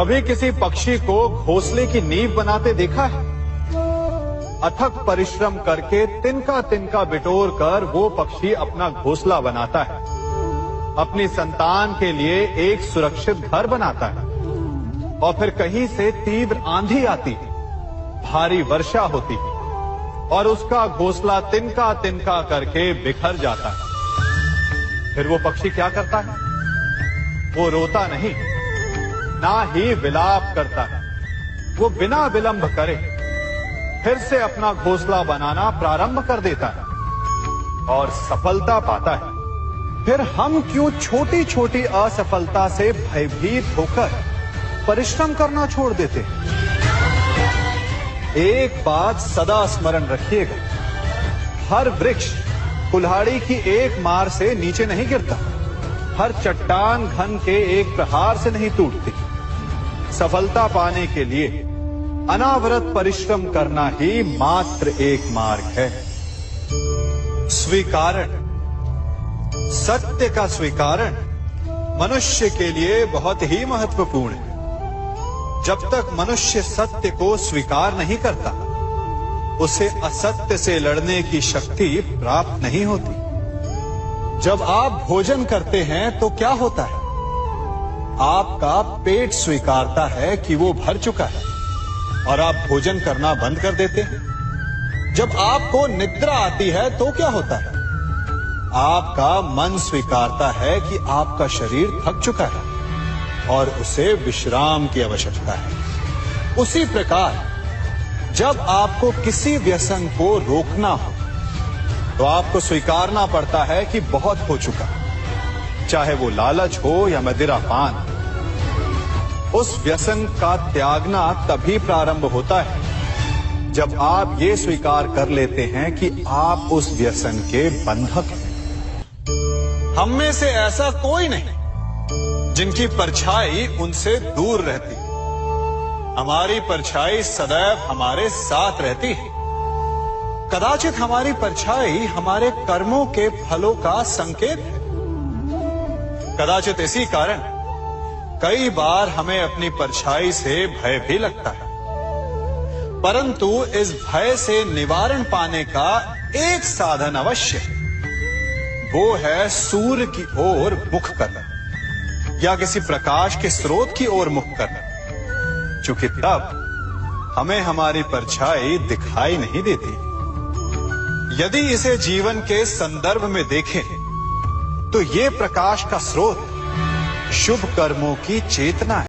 कभी किसी पक्षी को घोंसले की नींव बनाते देखा है? अथक परिश्रम करके तिनका तिनका बिटोर कर वो पक्षी अपना घोंसला बनाता है, अपनी संतान के लिए एक सुरक्षित घर बनाता है। और फिर कहीं से तीव्र आंधी आती है, भारी वर्षा होती है और उसका घोंसला तिनका तिनका करके बिखर जाता है। फिर वो पक्षी क्या करता है? वो रोता नहीं, ना ही विलाप करता है। वो बिना विलंब करे फिर से अपना घोंसला बनाना प्रारंभ कर देता है और सफलता पाता है। फिर हम क्यों छोटी छोटी असफलता से भयभीत होकर परिश्रम करना छोड़ देते हैं? एक बात सदा स्मरण रखिएगा, हर वृक्ष कुल्हाड़ी की एक मार से नीचे नहीं गिरता, हर चट्टान घन के एक प्रहार से नहीं टूटती। सफलता पाने के लिए अनावरत परिश्रम करना ही मात्र एक मार्ग है। स्वीकारण, सत्य का स्वीकारण मनुष्य के लिए बहुत ही महत्वपूर्ण है। जब तक मनुष्य सत्य को स्वीकार नहीं करता, उसे असत्य से लड़ने की शक्ति प्राप्त नहीं होती। जब आप भोजन करते हैं तो क्या होता है? आपका पेट स्वीकारता है कि वो भर चुका है और आप भोजन करना बंद कर देते हैं। जब आपको निद्रा आती है तो क्या होता है? आपका मन स्वीकारता है कि आपका शरीर थक चुका है और उसे विश्राम की आवश्यकता है। उसी प्रकार जब आपको किसी व्यसन को रोकना हो तो आपको स्वीकारना पड़ता है कि बहुत हो चुका, चाहे वो लालच हो या मदिरापान। उस व्यसन का त्यागना तभी प्रारंभ होता है जब आप ये स्वीकार कर लेते हैं कि आप उस व्यसन के बंधक हैं। हम में से ऐसा कोई नहीं जिनकी परछाई उनसे दूर रहती। हमारी परछाई सदैव हमारे साथ रहती है। कदाचित हमारी परछाई हमारे कर्मों के फलों का संकेत है। कदाचित इसी कारण कई बार हमें अपनी परछाई से भय भी लगता है, परंतु इस भय से निवारण पाने का एक साधन अवश्य है। वो है सूर्य की ओर मुख करना या किसी प्रकाश के स्रोत की ओर मुख करना, क्योंकि तब हमें हमारी परछाई दिखाई नहीं देती। यदि इसे जीवन के संदर्भ में देखें तो ये प्रकाश का स्रोत शुभ कर्मों की चेतना है।